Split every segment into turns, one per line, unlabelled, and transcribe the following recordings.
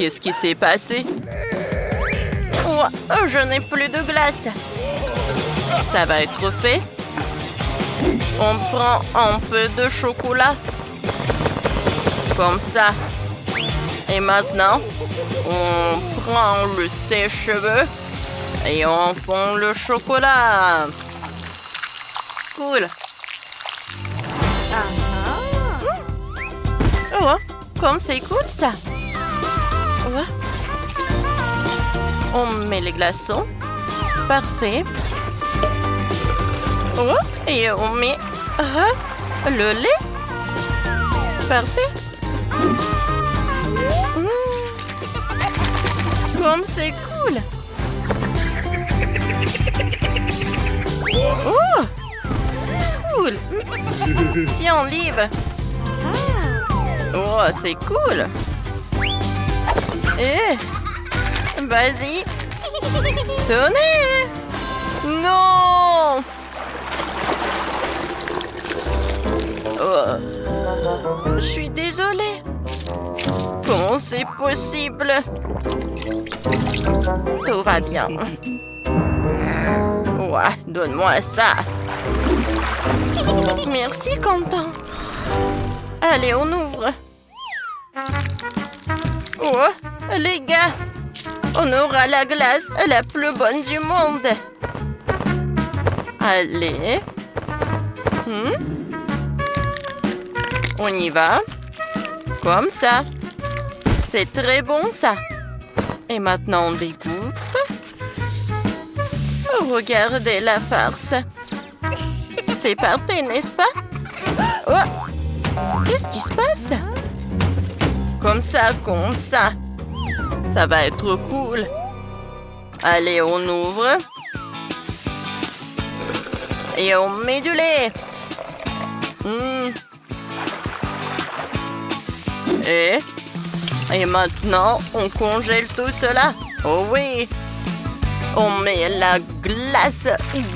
Qu'est-ce qui s'est passé? Oh, je n'ai plus de glace. Ça va être fait. On prend un peu de chocolat. Comme ça. Et maintenant, on prend le sèche-cheveux et on fond le chocolat. Cool. Oh, comme c'est cool ça. Ouais. On met les glaçons. Parfait. Oh, et on met le lait. Parfait. Comme c'est cool. Oh, cool. Tiens, Liv. Oh, c'est cool. Vas-y. Tenez. Non. Oh. Je suis désolée. Comment c'est possible? Tout va bien. Ouais, donne-moi ça. Merci, Quentin. Allez, on ouvre. Oh, les gars, on aura la glace la plus bonne du monde. Allez. On y va. Comme ça. C'est très bon, ça. Et maintenant, on découpe. Regardez la farce. C'est parfait, n'est-ce pas? Oh! Qu'est-ce qui se passe? Comme ça, comme ça. Ça va être cool. Allez, on ouvre. Et on met du lait. Et maintenant, on congèle tout cela. Oh oui. On met la glace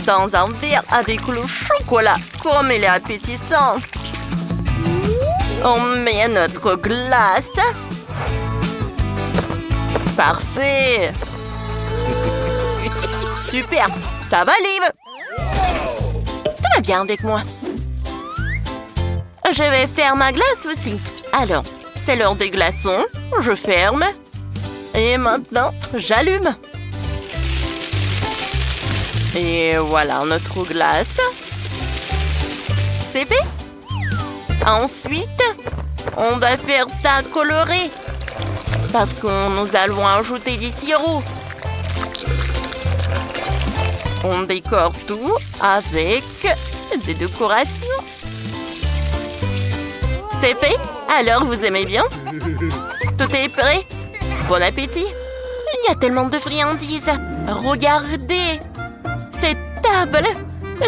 dans un verre avec le chocolat, comme il est appétissant. On met notre glace. Parfait. Super. Ça va, Liv? Tout va bien avec moi. Je vais faire ma glace aussi. Alors, c'est l'heure des glaçons. Je ferme. Et maintenant, j'allume. Et voilà notre glace. C'est fait. Ensuite, on va faire ça coloré. Parce que nous allons ajouter des sirops. On décore tout avec des décorations. C'est fait? Alors, vous aimez bien? Tout est prêt? Bon appétit! Il y a tellement de friandises. Regardez! Cette table!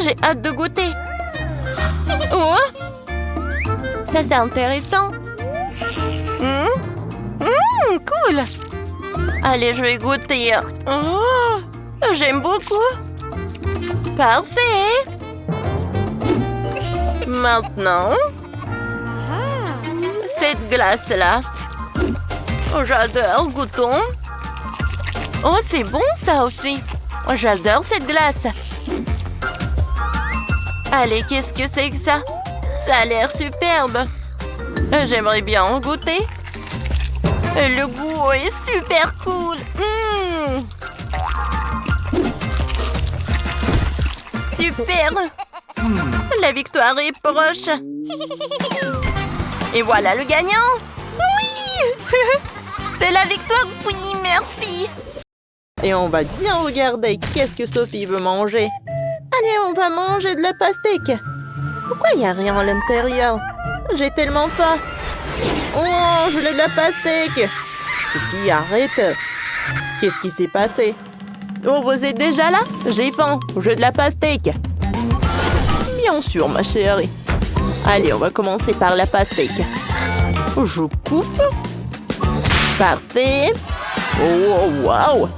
J'ai hâte de goûter. Oh! Ça, c'est intéressant. Cool! Allez, je vais goûter. Oh! J'aime beaucoup. Parfait! Maintenant, cette glace-là. Oh, j'adore, goûtons. Oh, c'est bon ça aussi. Oh, j'adore cette glace. Allez, qu'est-ce que c'est que ça? Ça a l'air superbe. J'aimerais bien en goûter. Le goût est super cool. Super. La victoire est proche. Et voilà le gagnant. Oui. C'est la victoire. Oui, merci. Et on va bien regarder qu'est-ce que Sophie veut manger. Allez, on va manger de la pastèque. Pourquoi il n'y a rien à l'intérieur? J'ai tellement faim. Oh, je voulais de la pastèque. Sophie, arrête. Qu'est-ce qui s'est passé? Oh, vous êtes déjà là? J'ai faim. Je veux de la pastèque. Bien sûr, ma chérie. Allez, on va commencer par la pastèque. Je coupe. Parfait. Oh, waouh.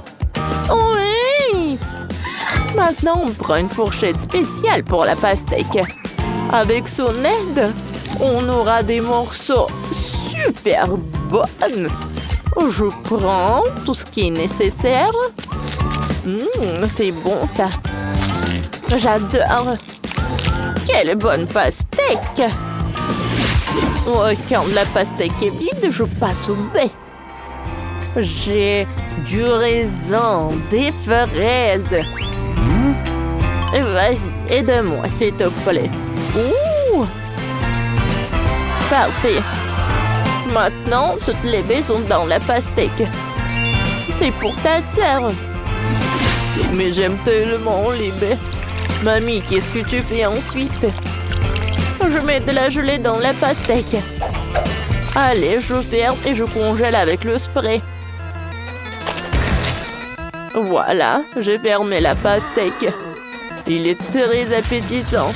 Oui. Maintenant, on prend une fourchette spéciale pour la pastèque. Avec son aide, on aura des morceaux super bons. Je prends tout ce qui est nécessaire. C'est bon ça. J'adore. Quelle bonne pastèque. Quand la pastèque est vide, je passe au bain. J'ai du raisin, des fraises. Vas-y, aide-moi, s'il te plaît. Ouh! Parfait. Maintenant, toutes les baies sont dans la pastèque. C'est pour ta sœur. Mais j'aime tellement les baies. Mamie, qu'est-ce que tu fais ensuite? Je mets de la gelée dans la pastèque. Allez, je ferme et je congèle avec le spray. Voilà, j'ai fermé la pastèque. Il est très appétissant.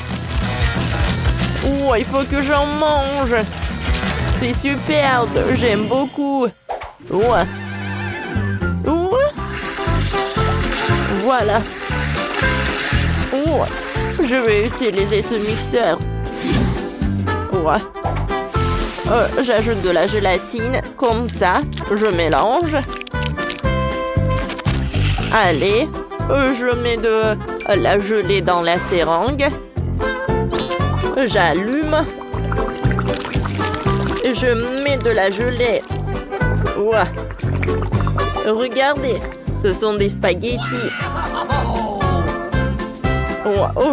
Oh, il faut que j'en mange. C'est superbe, j'aime beaucoup. Ouais. Voilà. Je vais utiliser ce mixeur. Ouais. J'ajoute de la gélatine, comme ça. Je mélange. Allez, je mets de la gelée dans la seringue. J'allume. Je mets de la gelée. Ouais. Regardez, ce sont des spaghettis.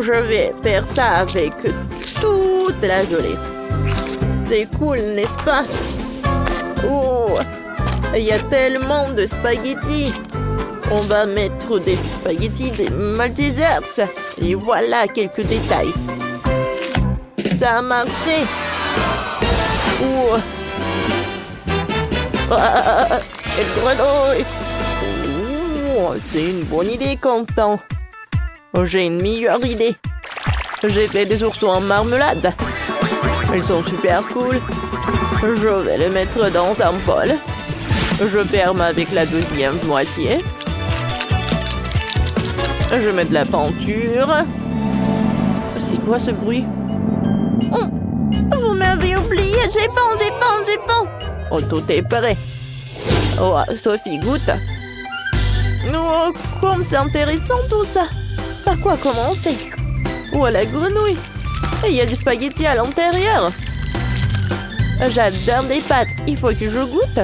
Je vais faire ça avec toute la gelée. C'est cool, n'est-ce pas? Il y a tellement de spaghettis. On va mettre des spaghettis, des Maltesers. Et voilà quelques détails. Ça a marché. Quelle grenouille. C'est une bonne idée, Quentin. J'ai une meilleure idée. J'ai fait des oursons en marmelade. Ils sont super cool. Je vais les mettre dans un bol. Je ferme avec la deuxième moitié. Je mets de la peinture. C'est quoi ce bruit? Vous m'avez oublié. J'ai faim. Oh, tout est prêt. Sophie, goûte. Comme c'est intéressant tout ça. Par quoi commencer? La grenouille. Il y a du spaghetti à l'intérieur. J'adore des pâtes. Il faut que je goûte.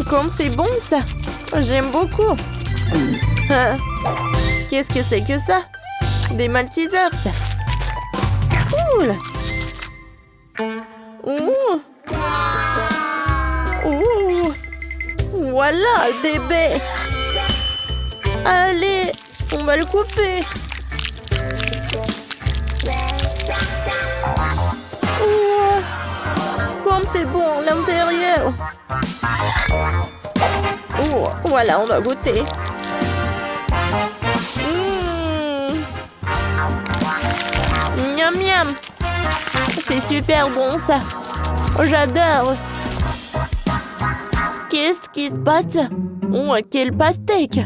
Comme c'est bon ça. J'aime beaucoup. Qu'est-ce que c'est que ça? Des Maltesers. Cool. Voilà, des baies. Allez, on va le couper. Comme c'est bon à l'intérieur. Voilà, on va goûter. Miam miam. C'est super bon ça. J'adore. Qu'est-ce qui se passe? Quelle pastèque.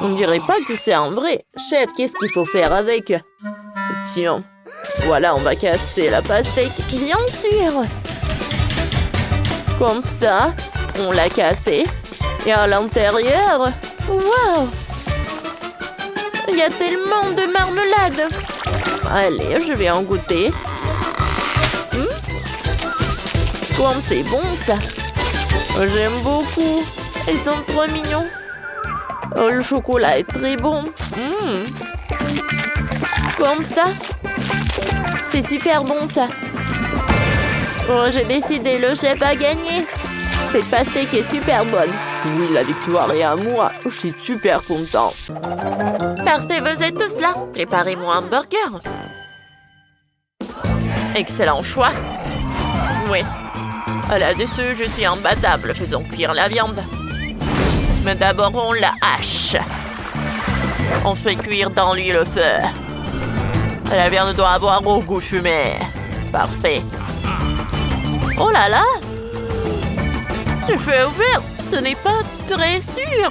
On dirait pas que c'est un vrai. Chef, qu'est-ce qu'il faut faire avec? Tiens, voilà, on va casser la pastèque, bien sûr. Comme ça, on l'a cassée. Et à l'intérieur, waouh! Il y a tellement de marmelade. Allez, je vais en goûter. Comme c'est bon ça. J'aime beaucoup. Ils sont trop mignons. Le chocolat est très bon. Comme ça. C'est super bon ça. J'ai décidé, le chef a gagné. Cette pastèque est super bonne. Oui, la victoire est à moi. Je suis super content. Parfait, vous êtes tous là. Préparez-moi un burger. Excellent choix. Oui. Là-dessus, je suis imbattable. Faisons cuire la viande. Mais d'abord, on la hache. On fait cuire dans l'huile au feu. La viande doit avoir au goût fumé. Parfait. Oh là là! Le feu est ouvert. Ce n'est pas très sûr.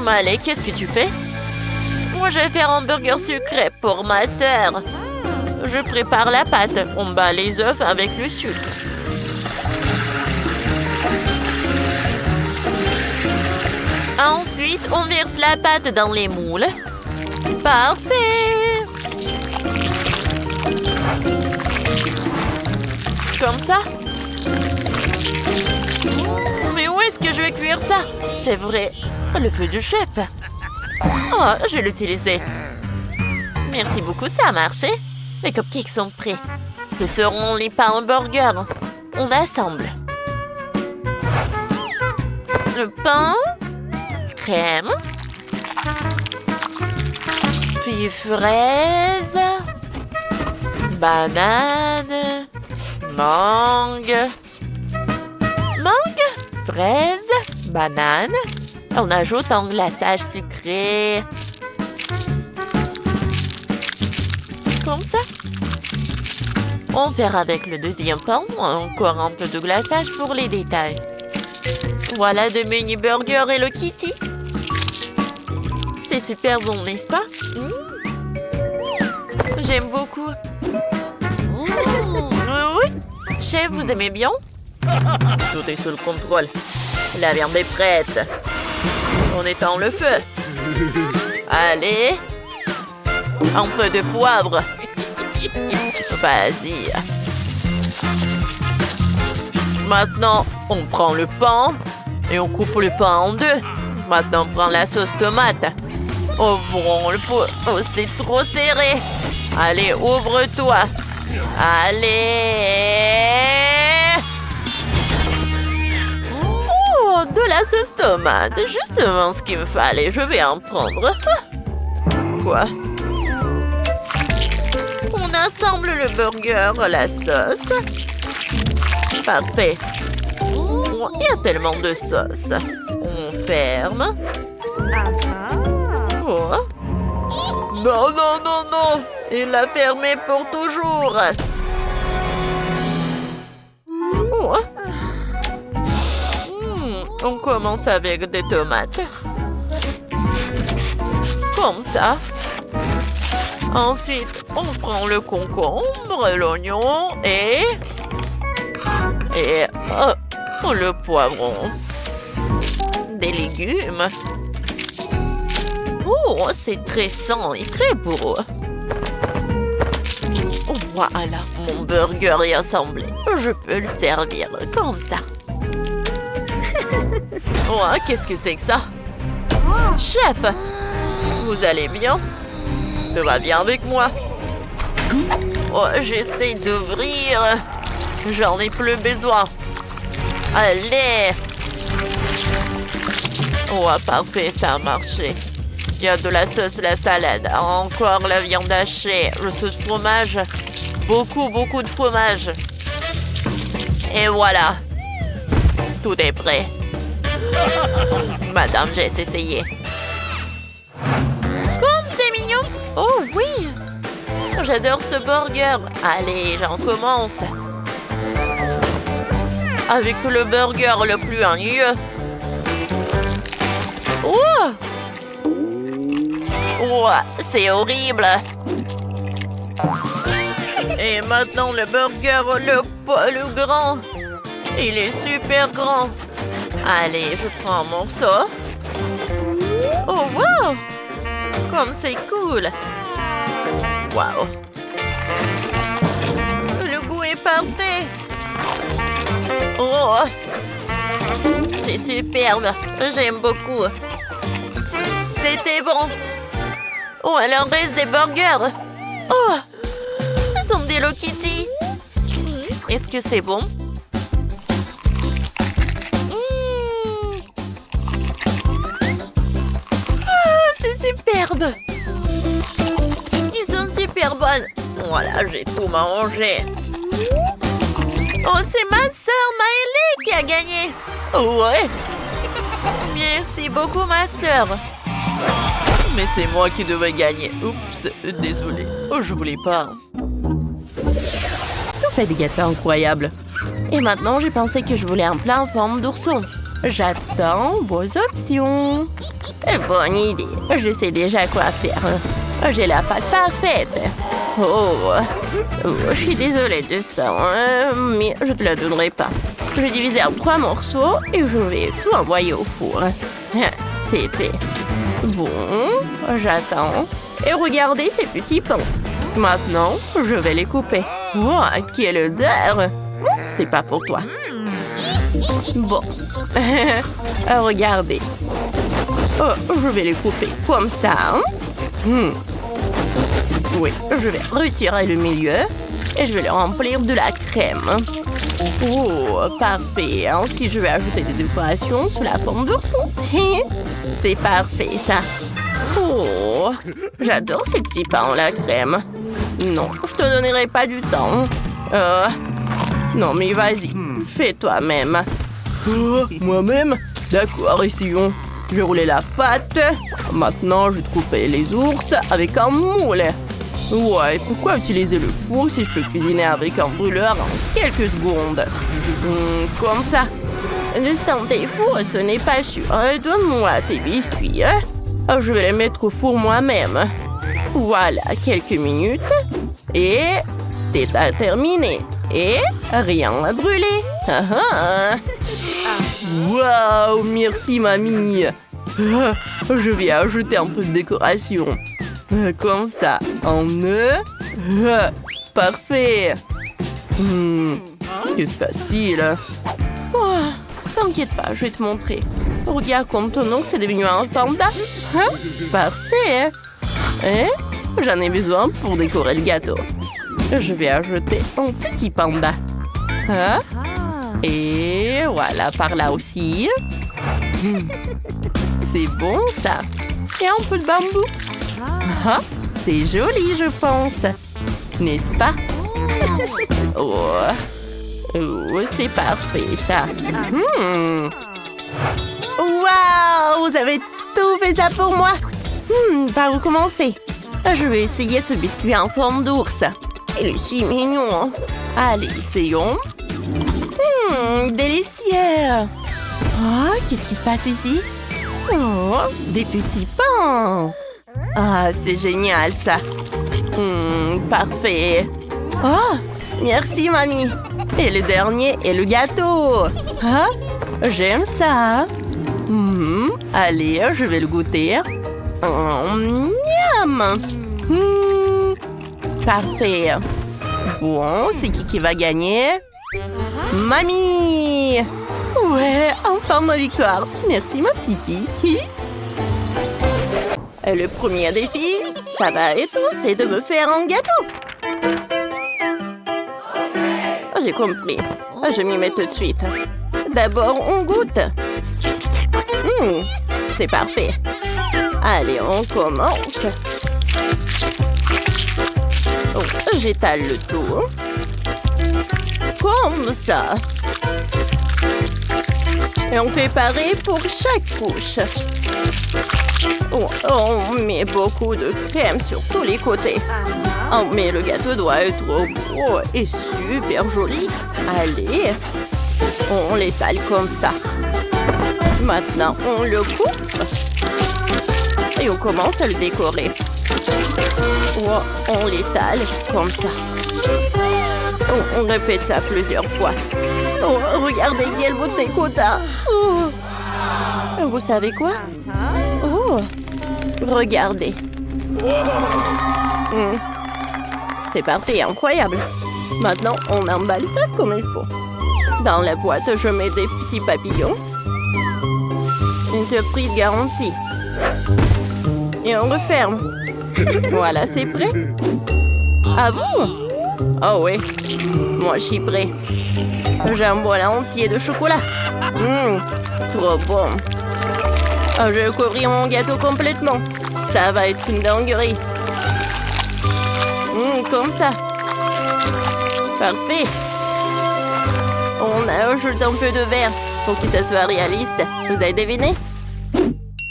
Mais allez, qu'est-ce que tu fais? Moi, je vais faire un burger sucré pour ma sœur. Je prépare la pâte. On bat les œufs avec le sucre. Ensuite, on verse la pâte dans les moules. Parfait! Comme ça? Mais où est-ce que je vais cuire ça? C'est vrai, le feu du chef. Oh, je vais l'utiliser. Merci beaucoup, ça a marché. Les cupcakes sont prêts. Ce seront les pains hamburger. On assemble. Le pain, crème, puis fraises, banane, mangue, fraise, banane. On ajoute un glaçage sucré. Comme ça. On verra avec le deuxième pain, encore un peu de glaçage pour les détails. Voilà de mini burger Hello Kitty. C'est super bon, n'est-ce pas? J'aime beaucoup. Oui. Chef, vous aimez bien? Tout est sous le contrôle. La viande est prête. On étend le feu. Allez. Un peu de poivre. Vas-y. Maintenant, on prend le pain et on coupe le pain en deux. Maintenant, on prend la sauce tomate. Ouvrons le pot. Oh, c'est trop serré. Allez, ouvre-toi. Allez. Oh, de la sauce tomate. Justement ce qu'il me fallait. Je vais en prendre. Quoi? On assemble le burger, la sauce. Parfait. Oh, il y a tellement de sauce. On ferme. Oh. Non, non, non, non. Il l'a fermé pour toujours. Oh. On commence avec des tomates. Comme ça. Ensuite, on prend le concombre, l'oignon et le poivron. Des légumes. Oh, c'est très sain et très beau. Voilà, mon burger est assemblé. Je peux le servir comme ça. Oh, qu'est-ce que c'est que ça? Chef, vous allez bien? Tout va bien avec moi? Oh, j'essaie d'ouvrir. J'en ai plus besoin. Allez. Oh, parfait, ça a marché. Il y a de la sauce, la salade, encore la viande hachée, le sauce fromage. Beaucoup, beaucoup de fromage. Et voilà. Tout est prêt. Madame Jess, essayez. Comme c'est mignon. Oh oui. J'adore ce burger. Allez, j'en commence. Avec le burger le plus ennuyeux. Oh! Oh, c'est horrible. Et maintenant le burger le grand. Il est super grand. Allez, je prends un morceau. Oh, wow! Comme c'est cool. Wow. Le goût est parfait. Oh! C'est superbe. J'aime beaucoup. C'était bon. Oh, il en reste des burgers. Oh! Ce sont des Hello Kitty. Est-ce que c'est bon? Oh, c'est superbe. Ils sont super bonnes. Voilà, j'ai tout mangé. Oh, c'est ma sœur Maëlie qui a gagné. Oh, ouais. Merci beaucoup, ma sœur. Mais c'est moi qui devais gagner. Oups, désolé. Oh, je voulais pas. Tu fais des gâteaux incroyables. Et maintenant, j'ai pensé que je voulais un plat en forme d'ourson. J'attends vos options. Bonne idée. Je sais déjà quoi faire. J'ai la pâte parfaite. Oh, je suis désolée de ça, mais je te la donnerai pas. Je vais diviser en 3 morceaux et je vais tout envoyer au four. C'est fait. Bon, j'attends. Et regardez ces petits pains. Maintenant, je vais les couper. Oh, quelle odeur! C'est pas pour toi. Bon. Regardez. Oh, je vais les couper comme ça. Oui, je vais retirer le milieu et je vais le remplir de la crème. Oh, parfait. Ensuite, je vais ajouter des décorations sous la forme d'ourson. C'est parfait, ça. Oh, j'adore ces petits pains en la crème. Non, je te donnerai pas du temps. Non, mais vas-y, fais toi-même. Moi-même? D'accord, essayons. Je vais rouler la pâte. Maintenant, je vais couper les ours avec un moule. Ouais, pourquoi utiliser le four si je peux cuisiner avec un brûleur en quelques secondes? Comme ça. Juste un défaut, ce n'est pas sûr. Donne-moi tes biscuits. Je vais les mettre au four moi-même. Voilà, quelques minutes. Et c'est terminé. Et rien à brûler. Waouh, merci mamie. Je vais ajouter un peu de décoration. Comme ça, en œuf. Parfait. Que se passe-t-il? T'inquiète pas, je vais te montrer. Regarde comme ton oncle c'est devenu un panda. Parfait. J'en ai besoin pour décorer le gâteau. Je vais ajouter un petit panda. Et voilà, par là aussi. C'est bon, ça. Et un peu de bambou. C'est joli, je pense. N'est-ce pas? Oh, c'est parfait, ça. Waouh, vous avez tout fait ça pour moi. Par où commencer? Je vais essayer ce biscuit en forme d'ours. Il est si mignon. Allez, essayons. Délicieux. Qu'est-ce qui se passe ici? Des petits pains. C'est génial, ça. Parfait. Merci, mamie. Et le dernier est le gâteau. J'aime ça. Allez, je vais le goûter. Miam. Parfait. Bon, c'est qui va gagner? Mamie! Ouais, enfin ma victoire. Merci, ma petite fille. Et le premier défi, ça va être, c'est de me faire un gâteau. J'ai compris. Je m'y mets tout de suite. D'abord, on goûte. C'est parfait. Allez, on commence. J'étale le tout. Comme ça. Et on fait pareil pour chaque couche. On met beaucoup de crème sur tous les côtés. Mais le gâteau doit être beau et super joli. Allez, on l'étale comme ça. Maintenant, on le coupe. Et on commence à le décorer. On l'étale comme ça. On répète ça plusieurs fois. Regardez quelle beauté qu'on a. Vous savez quoi? Regardez. C'est parfait, incroyable. Maintenant, on emballe ça comme il faut. Dans la boîte, je mets des petits papillons. Une surprise garantie. Et on referme. Voilà, c'est prêt. Ah bon? Oh oui, moi je suis prêt. J'ai un bol entier de chocolat. Trop bon. Je vais couvrir mon gâteau complètement. Ça va être une dinguerie. Comme ça. Parfait. On ajoute un peu de verre pour que ça soit réaliste. Vous avez deviné?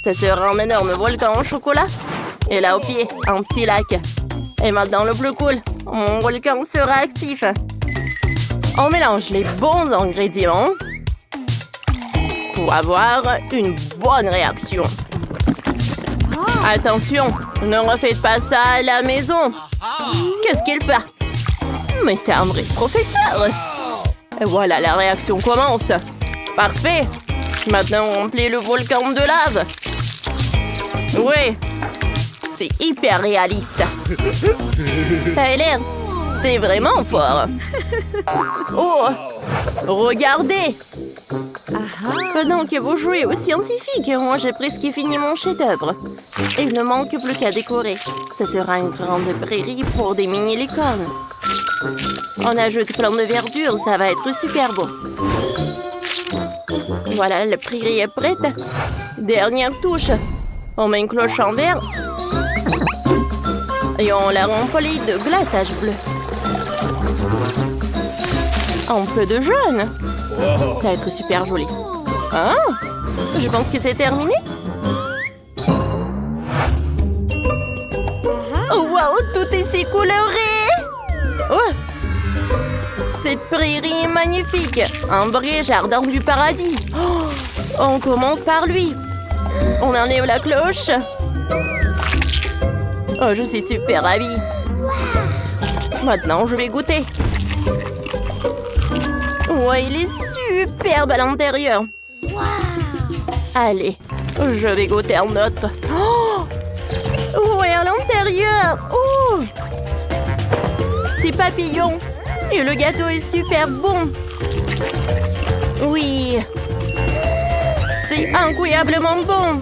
Ça sera un énorme volcan au chocolat. Et là au pied, un petit lac. Et maintenant le plus cool, mon volcan sera actif. On mélange les bons ingrédients pour avoir une bonne réaction. Attention, ne refaites pas ça à la maison. Qu'est-ce qu'il fait? Mais c'est un vrai professeur. Et voilà, la réaction commence. Parfait. Maintenant, on remplit le volcan de lave. Ouais, c'est hyper réaliste. Tyler, t'es vraiment fort. Oh, regardez. Pendant que vous jouez aux scientifiques, moi j'ai presque fini mon chef-d'œuvre. Il ne manque plus qu'à décorer. Ce sera une grande prairie pour des mini-licornes. On ajoute plein de verdure, ça va être super beau. Voilà, la prairie est prête. Dernière touche. On met une cloche en verre. Et on la remplit de glaçage bleu. Un peu de jaune. Ça va être super joli. Ah, je pense que c'est terminé. Oh, wow, tout est si coloré. Oh, cette prairie est magnifique. Un vrai jardin du paradis. Oh, on commence par lui. On enlève la cloche. Oh, je suis super ravie. Maintenant, je vais goûter. Ouais, il est superbe à l'intérieur. Allez, je vais goûter un autre. Oh, ouais, à l'intérieur. Oh, des papillons. Et le gâteau est super bon. Oui, c'est incroyablement bon.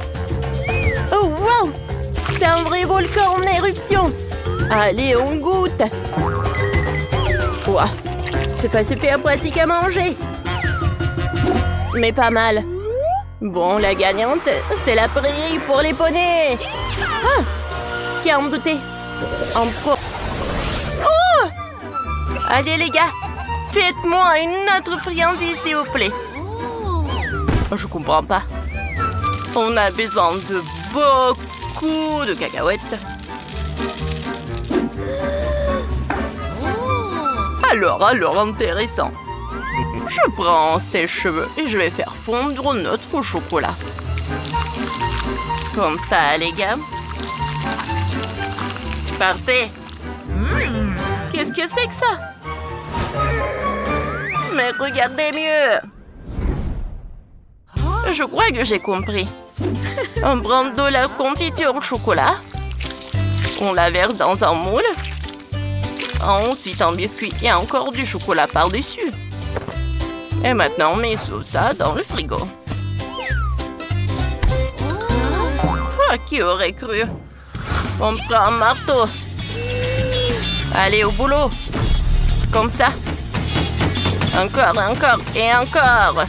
Oh, wow, c'est un vrai volcan en éruption. Allez, on goûte. Ouah, c'est pas super pratique à manger. Mais pas mal. Bon, la gagnante, c'est la prairie pour les poneys. Ah, qui en doutait? En pro. Oh! Allez, les gars, faites-moi une autre friandise, s'il vous plaît. Je comprends pas. On a besoin de beaucoup de cacahuètes. Alors, intéressant. Je prends ses cheveux et je vais faire fondre notre chocolat. Comme ça, les gars. Parfait. Qu'est-ce que c'est que ça? Mais regardez mieux. Je crois que j'ai compris. On prend de la confiture au chocolat. On la verse dans un moule. Ensuite, un biscuit et encore du chocolat par-dessus. Et maintenant, on met tout ça dans le frigo. Oh, qui aurait cru? On prend un marteau. Allez, au boulot. Comme ça. Encore, encore et encore.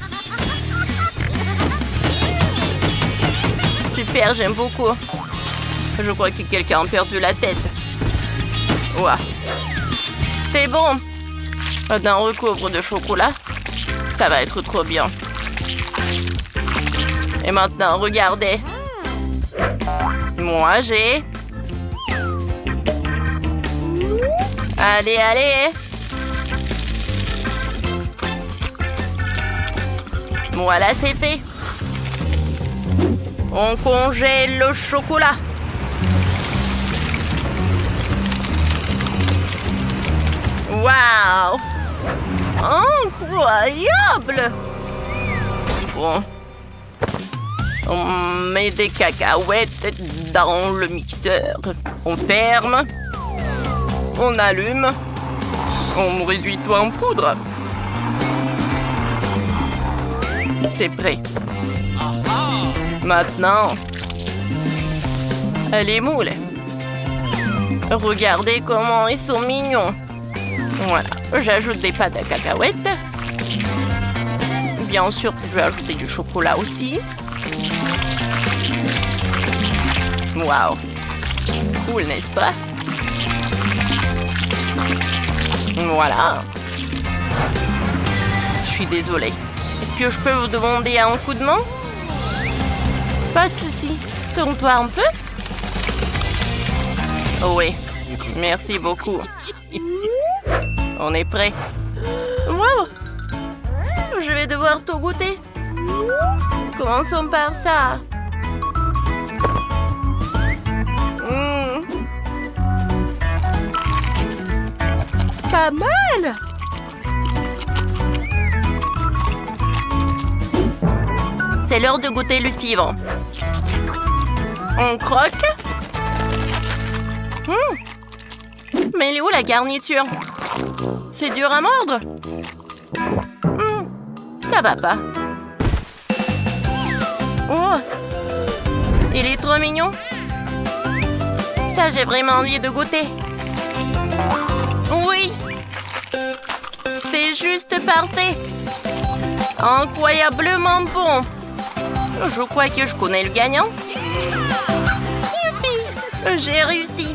Super, j'aime beaucoup. Je crois que quelqu'un a perdu la tête. Ouah. C'est bon. Maintenant, on recouvre de chocolat. Ça va être trop bien. Et maintenant, regardez. Moi, j'ai... Allez, allez. Voilà, c'est fait. On congèle le chocolat. Waouh! Incroyable! Bon. On met des cacahuètes dans le mixeur. On ferme. On allume. On réduit tout en poudre. C'est prêt. Maintenant, les moules. Regardez comment ils sont mignons. Voilà, j'ajoute des pâtes à cacahuètes. Bien sûr que je vais ajouter du chocolat aussi. Waouh, cool, n'est-ce pas? Voilà. Je suis désolée. Est-ce que je peux vous demander un coup de main? Pas de souci. Tourne-toi un peu. Oh oui, merci beaucoup. On est prêt. Wow! Je vais devoir tout goûter. Commençons par ça. Pas mal! C'est l'heure de goûter le suivant. On croque. Mais elle est où la garniture? C'est dur à mordre. Ça va pas. Oh, il est trop mignon. Ça, j'ai vraiment envie de goûter. Oui. C'est juste parfait. Incroyablement bon. Je crois que je connais le gagnant. Youpi! J'ai réussi.